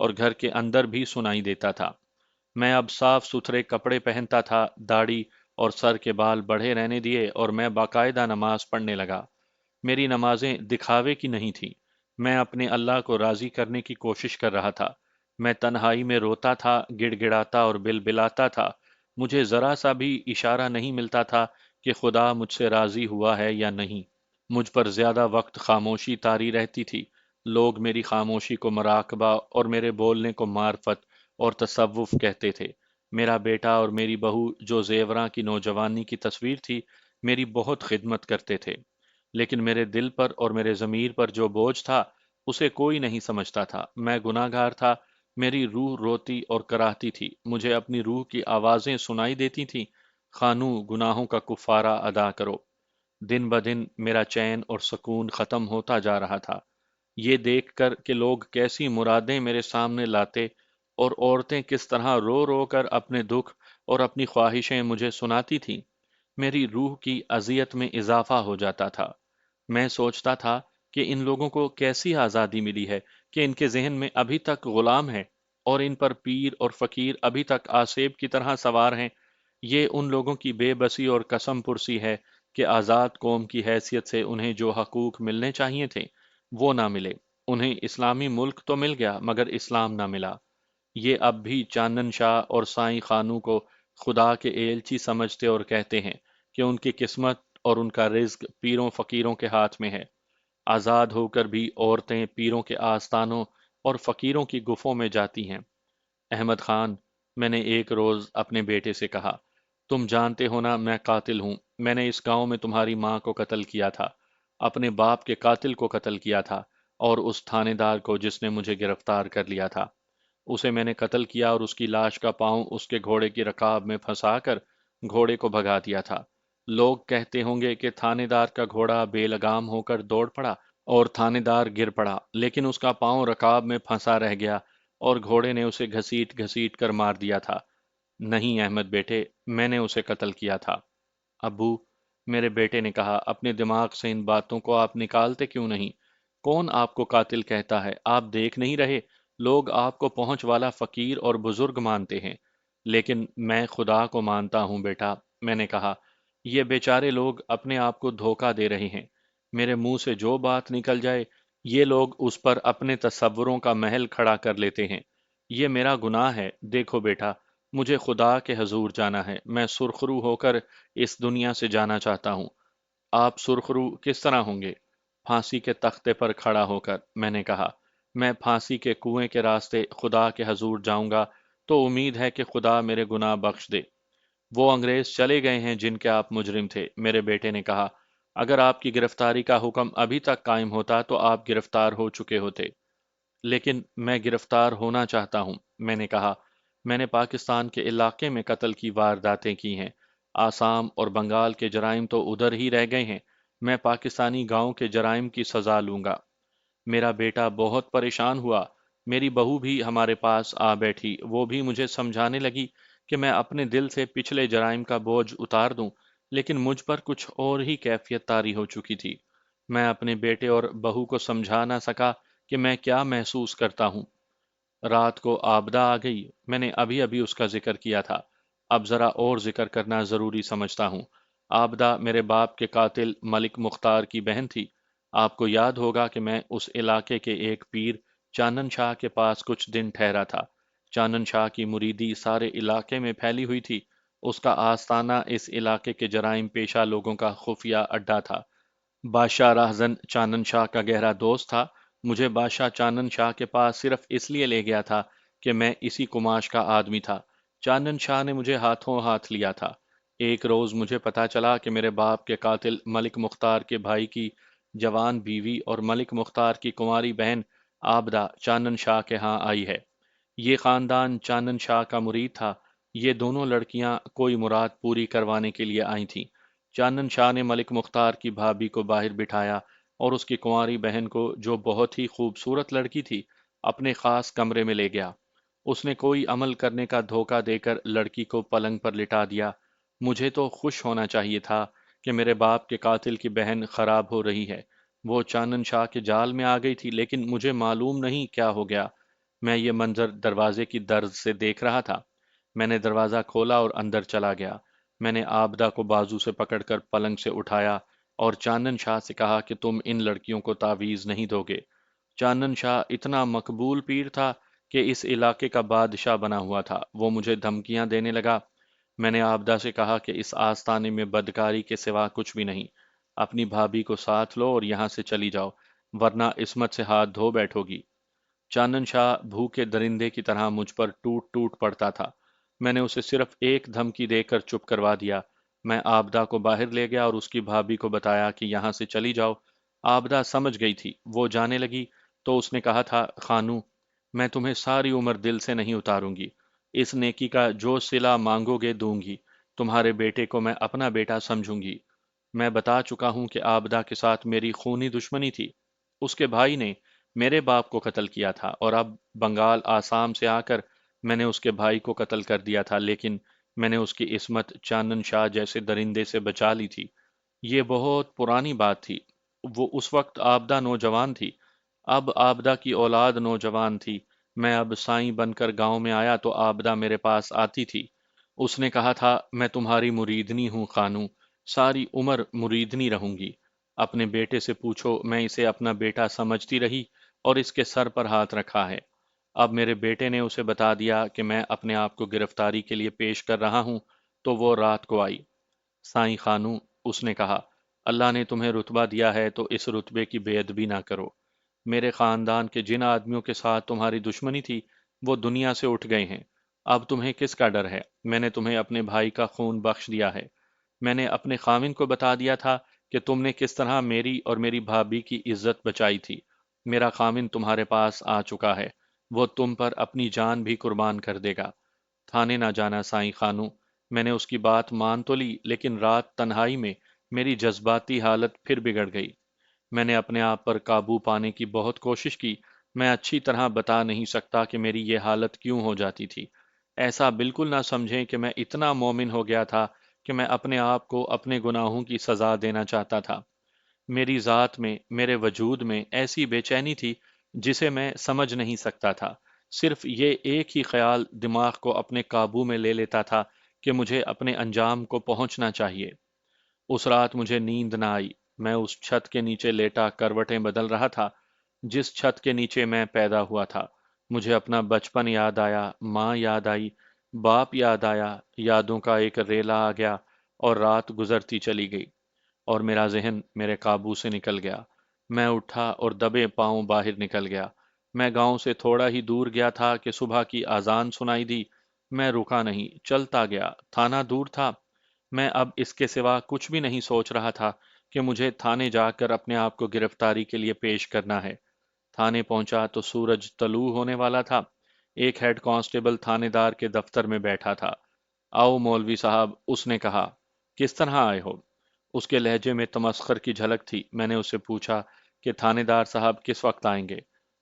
اور گھر کے اندر بھی سنائی دیتا تھا۔ میں اب صاف ستھرے کپڑے پہنتا تھا، داڑھی اور سر کے بال بڑھے رہنے دیے، اور میں باقاعدہ نماز پڑھنے لگا۔ میری نمازیں دکھاوے کی نہیں تھیں، میں اپنے اللہ کو راضی کرنے کی کوشش کر رہا تھا۔ میں تنہائی میں روتا تھا، گڑ گڑاتا اور بلبلاتا تھا۔ مجھے ذرا سا بھی اشارہ نہیں ملتا تھا کہ خدا مجھ سے راضی ہوا ہے یا نہیں۔ مجھ پر زیادہ وقت خاموشی طاری رہتی تھی۔ لوگ میری خاموشی کو مراقبہ اور میرے بولنے کو معرفت اور تصوف کہتے تھے۔ میرا بیٹا اور میری بہو، جو زیوراں کی نوجوانی کی تصویر تھی، میری بہت خدمت کرتے تھے، لیکن میرے دل پر اور میرے ضمیر پر جو بوجھ تھا اسے کوئی نہیں سمجھتا تھا۔ میں گناہ گار تھا، میری روح روتی اور کراہتی تھی، مجھے اپنی روح کی آوازیں سنائی دیتی تھیں، خانو گناہوں کا کفارہ ادا کرو۔ دن بدن میرا چین اور سکون ختم ہوتا جا رہا تھا۔ یہ دیکھ کر کہ لوگ کیسی مرادیں میرے سامنے لاتے اور عورتیں کس طرح رو رو کر اپنے دکھ اور اپنی خواہشیں مجھے سناتی تھیں، میری روح کی اذیت میں اضافہ ہو جاتا تھا۔ میں سوچتا تھا کہ ان لوگوں کو کیسی آزادی ملی ہے کہ ان کے ذہن میں ابھی تک غلام ہے، اور ان پر پیر اور فقیر ابھی تک آسیب کی طرح سوار ہیں۔ یہ ان لوگوں کی بے بسی اور قسم پرسی ہے کہ آزاد قوم کی حیثیت سے انہیں جو حقوق ملنے چاہیے تھے وہ نہ ملے۔ انہیں اسلامی ملک تو مل گیا مگر اسلام نہ ملا۔ یہ اب بھی چاندن شاہ اور سائیں خانو کو خدا کے ایلچی سمجھتے اور کہتے ہیں کہ ان کی قسمت اور ان کا رزق پیروں فقیروں کے ہاتھ میں ہے۔ آزاد ہو کر بھی عورتیں پیروں کے آستانوں اور فقیروں کی گفوں میں جاتی ہیں۔ احمد خان، میں نے ایک روز اپنے بیٹے سے کہا، تم جانتے ہو نا میں قاتل ہوں۔ میں نے اس گاؤں میں تمہاری ماں کو قتل کیا تھا، اپنے باپ کے قاتل کو قتل کیا تھا، اور اس تھانے دار کو جس نے مجھے گرفتار کر لیا تھا، اسے میں نے قتل کیا اور اس کی لاش کا پاؤں اس کے گھوڑے کی رکاب میں پھنسا کر گھوڑے کو بھگا دیا تھا۔ لوگ کہتے ہوں گے کہ تھانے دار کا گھوڑا بے لگام ہو کر دوڑ پڑا اور تھانے دار گر پڑا، لیکن اس کا پاؤں رکاب میں پھنسا رہ گیا اور گھوڑے نے اسے گھسیٹ گھسیٹ کر مار دیا تھا۔ نہیں احمد بیٹے، میں نے اسے قتل کیا تھا۔ ابو، میرے بیٹے نے کہا، اپنے دماغ سے ان باتوں کو آپ نکالتے کیوں نہیں؟ کون آپ کو قاتل کہتا ہے؟ آپ دیکھ نہیں رہے لوگ آپ کو پہنچ والا فقیر اور بزرگ مانتے ہیں، لیکن میں خدا کو مانتا ہوں بیٹا۔ میں نے کہا، یہ بیچارے لوگ اپنے آپ کو دھوکہ دے رہے ہیں۔ میرے منہ سے جو بات نکل جائے یہ لوگ اس پر اپنے تصوروں کا محل کھڑا کر لیتے ہیں۔ یہ میرا گناہ ہے۔ دیکھو بیٹا، مجھے خدا کے حضور جانا ہے، میں سرخرو ہو کر اس دنیا سے جانا چاہتا ہوں۔ آپ سرخرو کس طرح ہوں گے؟ پھانسی کے تختے پر کھڑا ہو کر۔ میں نے کہا، میں پھانسی کے کنویں کے راستے خدا کے حضور جاؤں گا تو امید ہے کہ خدا میرے گناہ بخش دے۔ وہ انگریز چلے گئے ہیں جن کے آپ مجرم تھے۔ میرے بیٹے نے کہا، اگر آپ کی گرفتاری کا حکم ابھی تک قائم ہوتا تو آپ گرفتار ہو چکے ہوتے۔ لیکن میں گرفتار ہونا چاہتا ہوں۔ میں نے کہا، میں نے پاکستان کے علاقے میں قتل کی وارداتیں کی ہیں، آسام اور بنگال کے جرائم تو ادھر ہی رہ گئے ہیں، میں پاکستانی گاؤں کے جرائم کی سزا لوں گا۔ میرا بیٹا بہت پریشان ہوا۔ میری بہو بھی ہمارے پاس آ بیٹھی، وہ بھی مجھے سمجھانے لگی کہ میں اپنے دل سے پچھلے جرائم کا بوجھ اتار دوں، لیکن مجھ پر کچھ اور ہی کیفیت طاری ہو چکی تھی۔ میں اپنے بیٹے اور بہو کو سمجھا نہ سکا کہ میں کیا محسوس کرتا ہوں۔ رات کو آبدہ آ گئی، میں نے ابھی ابھی اس کا ذکر کیا تھا، اب ذرا اور ذکر کرنا ضروری سمجھتا ہوں۔ آبدہ میرے باپ کے قاتل ملک مختار کی بہن تھی۔ آپ کو یاد ہوگا کہ میں اس علاقے کے ایک پیر چانن شاہ کے پاس کچھ دن ٹھہرا تھا۔ چانن شاہ کی مریدی سارے علاقے میں پھیلی ہوئی تھی، اس کا آستانہ اس علاقے کے جرائم پیشہ لوگوں کا خفیہ اڈا تھا۔ بادشاہ راہزن چانن شاہ کا گہرا دوست تھا۔ مجھے بادشاہ چانن شاہ کے پاس صرف اس لیے لے گیا تھا کہ میں اسی کماش کا آدمی تھا۔ چانن شاہ نے مجھے ہاتھوں ہاتھ لیا تھا۔ ایک روز مجھے پتا چلا کہ میرے باپ کے قاتل ملک مختار کے بھائی کی جوان بیوی اور ملک مختار کی کنواری بہن آبدہ چانن شاہ کے ہاں آئی ہے۔ یہ خاندان چانن شاہ کا مرید تھا۔ یہ دونوں لڑکیاں کوئی مراد پوری کروانے کے لیے آئی تھیں۔ چانن شاہ نے ملک مختار کی بھابھی کو باہر بٹھایا اور اس کی کنواری بہن کو، جو بہت ہی خوبصورت لڑکی تھی، اپنے خاص کمرے میں لے گیا۔ اس نے کوئی عمل کرنے کا دھوکہ دے کر لڑکی کو پلنگ پر لٹا دیا۔ مجھے تو خوش ہونا چاہیے تھا کہ میرے باپ کے قاتل کی بہن خراب ہو رہی ہے۔ وہ چانن شاہ کے جال میں آ گئی تھی، لیکن مجھے معلوم نہیں کیا ہو گیا۔ میں یہ منظر دروازے کی درز سے دیکھ رہا تھا۔ میں نے دروازہ کھولا اور اندر چلا گیا۔ میں نے آبدہ کو بازو سے پکڑ کر پلنگ سے اٹھایا اور چانن شاہ سے کہا کہ تم ان لڑکیوں کو تعویذ نہیں دو گے۔ چانن شاہ اتنا مقبول پیر تھا کہ اس علاقے کا بادشاہ بنا ہوا تھا۔ وہ مجھے دھمکیاں دینے لگا۔ میں نے آبدہ سے کہا کہ اس آستانے میں بدکاری کے سوا کچھ بھی نہیں۔ اپنی بھابھی کو ساتھ لو اور یہاں سے چلی جاؤ، ورنہ عصمت سے ہاتھ دھو بیٹھو گی۔ چانن شاہ بھوکے درندے کی طرح مجھ پر ٹوٹ ٹوٹ پڑتا تھا۔ میں نے اسے صرف ایک دھمکی دے کر چپ کروا دیا۔ میں آبدہ کو باہر لے گیا اور اس کی بھابھی کو بتایا کہ یہاں سے چلی جاؤ۔ آبدہ سمجھ گئی تھی۔ وہ جانے لگی تو اس نے کہا تھا، خانو، میں تمہیں ساری عمر دل سے نہیں اتاروں گی۔ اس نیکی کا جو صلہ مانگو گے دوں گی۔ تمہارے بیٹے کو میں اپنا بیٹا سمجھوں گی۔ میں بتا چکا ہوں کہ آبدہ کے ساتھ میری خونی دشمنی تھی۔ اس کے بھائی نے میرے باپ کو قتل کیا تھا اور اب بنگال آسام سے آ کر میں نے اس کے بھائی کو قتل کر دیا تھا، لیکن میں نے اس کی عصمت چانن شاہ جیسے درندے سے بچا لی تھی۔ یہ بہت پرانی بات تھی۔ وہ اس وقت آبدہ نوجوان تھی۔ اب آبدہ کی اولاد نوجوان تھی۔ میں اب سائیں بن کر گاؤں میں آیا تو آبدہ میرے پاس آتی تھی۔ اس نے کہا تھا، میں تمہاری مریدنی ہوں خانو، ساری عمر مریدنی رہوں گی۔ اپنے بیٹے سے پوچھو، میں اسے اپنا بیٹا سمجھتی رہی اور اس کے سر پر ہاتھ رکھا ہے۔ اب میرے بیٹے نے اسے بتا دیا کہ میں اپنے آپ کو گرفتاری کے لیے پیش کر رہا ہوں تو وہ رات کو آئی۔ سائیں خانو، اس نے کہا، اللہ نے تمہیں رتبہ دیا ہے تو اس رتبے کی بے ادبی نہ کرو۔ میرے خاندان کے جن آدمیوں کے ساتھ تمہاری دشمنی تھی وہ دنیا سے اٹھ گئے ہیں۔ اب تمہیں کس کا ڈر ہے؟ میں نے تمہیں اپنے بھائی کا خون بخش دیا ہے۔ میں نے اپنے خاوند کو بتا دیا تھا کہ تم نے کس طرح میری اور میری بھابھی کی عزت بچائی تھی۔ میرا خاوند تمہارے پاس آ چکا ہے۔ وہ تم پر اپنی جان بھی قربان کر دے گا۔ تھانے نہ جانا سائیں خانو۔ میں نے اس کی بات مان تو لی، لیکن رات تنہائی میں میری جذباتی حالت پھر بگڑ گئی۔ میں نے اپنے آپ پر قابو پانے کی بہت کوشش کی۔ میں اچھی طرح بتا نہیں سکتا کہ میری یہ حالت کیوں ہو جاتی تھی۔ ایسا بالکل نہ سمجھیں کہ میں اتنا مومن ہو گیا تھا کہ میں اپنے آپ کو اپنے گناہوں کی سزا دینا چاہتا تھا۔ میری ذات میں، میرے وجود میں ایسی بے چینی تھی جسے میں سمجھ نہیں سکتا تھا۔ صرف یہ ایک ہی خیال دماغ کو اپنے قابو میں لے لیتا تھا کہ مجھے اپنے انجام کو پہنچنا چاہیے۔ اس رات مجھے نیند نہ آئی۔ میں اس چھت کے نیچے لیٹا کروٹیں بدل رہا تھا جس چھت کے نیچے میں پیدا ہوا تھا۔ مجھے اپنا بچپن یاد آیا، ماں یاد آئی، باپ یاد آیا، یادوں کا ایک ریلا آ گیا اور رات گزرتی چلی گئی اور میرا ذہن میرے قابو سے نکل گیا۔ میں اٹھا اور دبے پاؤں باہر نکل گیا۔ میں گاؤں سے تھوڑا ہی دور گیا تھا کہ صبح کی اذان سنائی دی۔ میں رکا نہیں، چلتا گیا۔ تھانہ دور تھا۔ میں اب اس کے سوا کچھ بھی نہیں سوچ رہا تھا کہ مجھے تھانے جا کر اپنے آپ کو گرفتاری کے لیے پیش کرنا ہے۔ تھانے پہنچا تو سورج طلوع ہونے والا تھا۔ ایک ہیڈ کانسٹیبل تھانے دار کے دفتر میں بیٹھا تھا۔ آؤ مولوی صاحب، اس نے کہا۔ کس طرح آئے ہو؟ اس کے لہجے میں تمسخر کی جھلک تھی۔ میں نے اسے پوچھا کہ تھانے دار صاحب کس وقت آئیں گے؟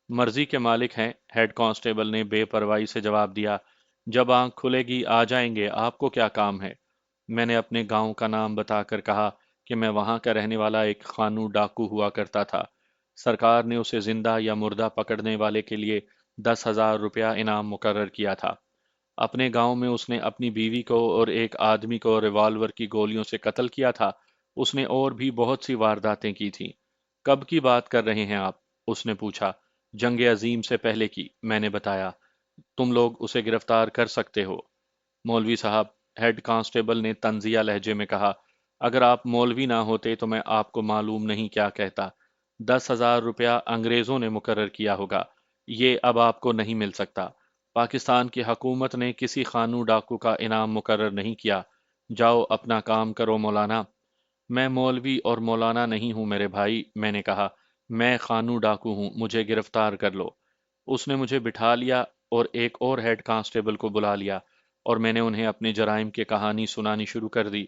مرضی کے مالک ہیں، ہیڈ کانسٹیبل نے بے پرواہی سے جواب دیا۔ جب آنکھ کھلے گی آ جائیں گے، آپ کو کیا کام ہے؟ میں نے اپنے گاؤں کا نام بتا کر کہا کہ میں وہاں کا رہنے والا ایک خانو ڈاکو ہوا کرتا تھا۔ سرکار نے اسے زندہ یا مردہ پکڑنے والے کے لیے 10,000 روپیہ انعام مقرر کیا تھا۔ اپنے گاؤں میں اس نے اپنی بیوی کو اور ایک آدمی کو ریوالور کی گولیوں سے قتل کیا تھا۔ اس نے اور بھی بہت سی وارداتیں کی تھیں۔ کب کی بات کر رہے ہیں آپ؟ اس نے پوچھا۔ جنگ عظیم سے پہلے کی، میں نے بتایا۔ تم لوگ اسے گرفتار کر سکتے ہو۔ مولوی صاحب، ہیڈ کانسٹیبل نے طنزیہ لہجے میں کہا، اگر آپ مولوی نہ ہوتے تو میں آپ کو معلوم نہیں کیا کہتا۔ 10,000 روپیہ انگریزوں نے مقرر کیا ہوگا، یہ اب آپ کو نہیں مل سکتا۔ پاکستان کی حکومت نے کسی خانو ڈاکو کا انعام مقرر نہیں کیا۔ جاؤ اپنا کام کرو مولانا۔ میں مولوی اور مولانا نہیں ہوں میرے بھائی، میں نے کہا، میں خانو ڈاکو ہوں، مجھے گرفتار کر لو۔ اس نے مجھے بٹھا لیا اور ایک اور ہیڈ کانسٹیبل کو بلا لیا اور میں نے انہیں اپنے جرائم کی کہانی سنانی شروع کر دی۔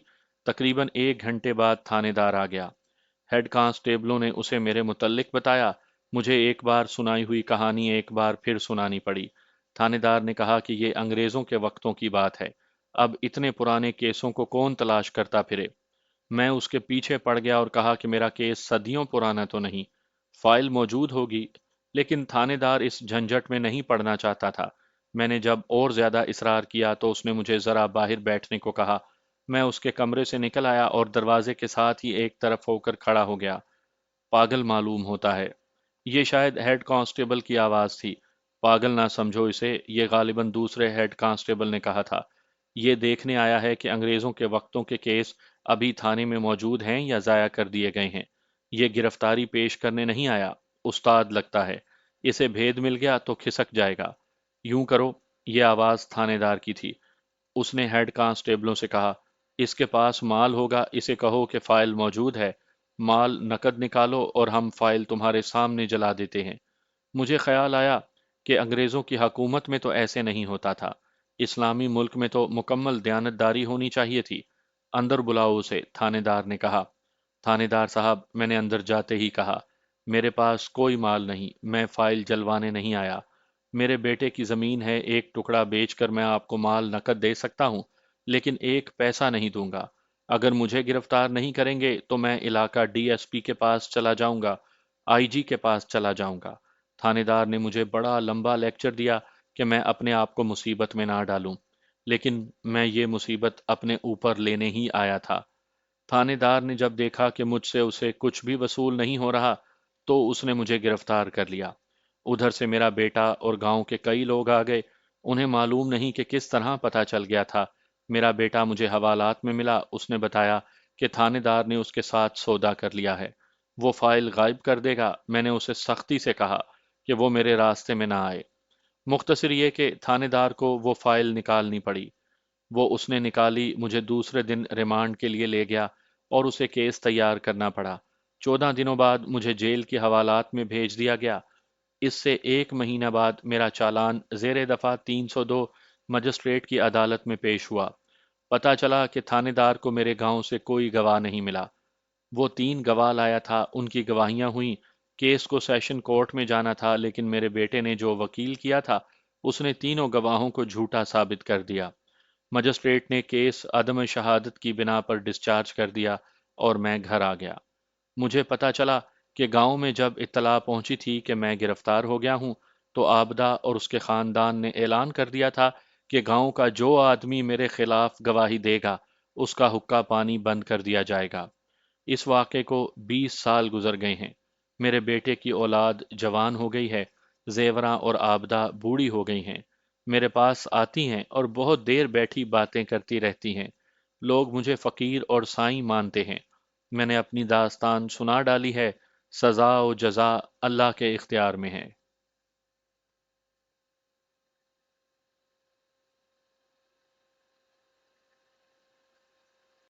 تقریباً 1 گھنٹے بعد تھانے دار آ گیا۔ ہیڈ کانسٹیبلوں نے اسے میرے متعلق بتایا۔ مجھے ایک بار سنائی ہوئی کہانی ایک بار پھر سنانی پڑی۔ تھانے دار نے کہا کہ یہ انگریزوں کے وقتوں کی بات ہے، اب اتنے پرانے کیسوں کو کون تلاش کرتا پھرے؟ میں اس کے پیچھے پڑ گیا اور کہا کہ میرا کیس صدیوں پرانا تو نہیں، فائل موجود ہوگی، لیکن تھانے دار اس جھنجٹ میں نہیں پڑنا چاہتا تھا۔ میں نے جب اور زیادہ اصرار کیا تو اس نے مجھے ذرا باہر بیٹھنے کو کہا۔ میں اس کے کمرے سے نکل آیا اور دروازے کے ساتھ ہی ایک طرف ہو کر کھڑا ہو گیا۔ پاگل معلوم ہوتا ہے۔ یہ شاید ہیڈ کانسٹیبل کی آواز تھی۔ پاگل نہ سمجھو اسے، یہ غالباً دوسرے ہیڈ کانسٹیبل نے کہا تھا۔ یہ دیکھنے آیا ہے کہ انگریزوں کے وقتوں کے کیس ابھی تھانے میں موجود ہیں یا ضائع کر دیے گئے ہیں۔ یہ گرفتاری پیش کرنے نہیں آیا، استاد لگتا ہے۔ اسے بھید مل گیا تو کھسک جائے گا۔ یوں کرو، یہ آواز تھانے دار کی تھی۔ اس نے ہیڈ کانسٹیبلوں سے کہا، اس کے پاس مال ہوگا، اسے کہو کہ فائل موجود ہے۔ مال نقد نکالو اور ہم فائل تمہارے سامنے جلا دیتے ہیں۔ مجھے خیال آیا کہ انگریزوں کی حکومت میں تو ایسے نہیں ہوتا تھا۔ اسلامی ملک میں تو مکمل دیانتداری ہونی چاہیے تھی۔ اندر بلاؤ اسے، تھانے دار نے کہا۔ تھانے دار صاحب، میں نے اندر جاتے ہی کہا، میرے پاس کوئی مال نہیں، میں فائل جلوانے نہیں آیا۔ میرے بیٹے کی زمین ہے، ایک ٹکڑا بیچ کر میں آپ کو مال نقد دے سکتا ہوں، لیکن ایک پیسہ نہیں دوں گا۔ اگر مجھے گرفتار نہیں کریں گے تو میں علاقہ ڈی ایس پی کے پاس چلا جاؤں گا، آئی جی کے پاس چلا جاؤں گا۔ تھانے دار نے مجھے بڑا لمبا لیکچر دیا کہ میں اپنے آپ کو مصیبت میں نہ ڈالوں، لیکن میں یہ مصیبت اپنے اوپر لینے ہی آیا تھا۔ تھانے دار نے جب دیکھا کہ مجھ سے اسے کچھ بھی وصول نہیں ہو رہا تو اس نے مجھے گرفتار کر لیا۔ ادھر سے میرا بیٹا اور گاؤں کے کئی لوگ آ گئے۔ انہیں معلوم نہیں کہ کس طرح پتہ چل گیا تھا۔ میرا بیٹا مجھے حوالات میں ملا، اس نے بتایا کہ تھانے دار نے اس کے ساتھ سودا کر لیا ہے، وہ فائل غائب کر دے گا۔ میں نے اسے سختی سے کہا کہ وہ میرے راستے میں نہ آئے۔ مختصر یہ کہ تھانے دار کو وہ فائل نکالنی پڑی۔ وہ اس نے نکالی، مجھے دوسرے دن ریمانڈ کے لیے لے گیا اور اسے کیس تیار کرنا پڑا۔ 14 دنوں بعد مجھے جیل کے حوالات میں بھیج دیا گیا۔ اس سے ایک مہینہ بعد میرا چالان زیر دفعہ 302 مجسٹریٹ کی عدالت میں پیش ہوا۔ پتہ چلا کہ تھانے دار کو میرے گاؤں سے کوئی گواہ نہیں ملا۔ وہ 3 گواہ لایا تھا، ان کی گواہیاں ہوئیں۔ کیس کو سیشن کورٹ میں جانا تھا، لیکن میرے بیٹے نے جو وکیل کیا تھا اس نے تینوں گواہوں کو جھوٹا ثابت کر دیا۔ مجسٹریٹ نے کیس عدم شہادت کی بنا پر ڈسچارج کر دیا اور میں گھر آ گیا۔ مجھے پتا چلا کہ گاؤں میں جب اطلاع پہنچی تھی کہ میں گرفتار ہو گیا ہوں تو آبدہ اور اس کے خاندان نے اعلان کر دیا تھا کہ گاؤں کا جو آدمی میرے خلاف گواہی دے گا اس کا حقہ پانی بند کر دیا جائے گا۔ اس واقعے کو 20 سال گزر گئے ہیں۔ میرے بیٹے کی اولاد جوان ہو گئی ہے، زیوراں اور آبدہ بوڑھی ہو گئی ہیں۔ میرے پاس آتی ہیں اور بہت دیر بیٹھی باتیں کرتی رہتی ہیں۔ لوگ مجھے فقیر اور سائیں مانتے ہیں۔ میں نے اپنی داستان سنا ڈالی ہے، سزا و جزا اللہ کے اختیار میں ہے۔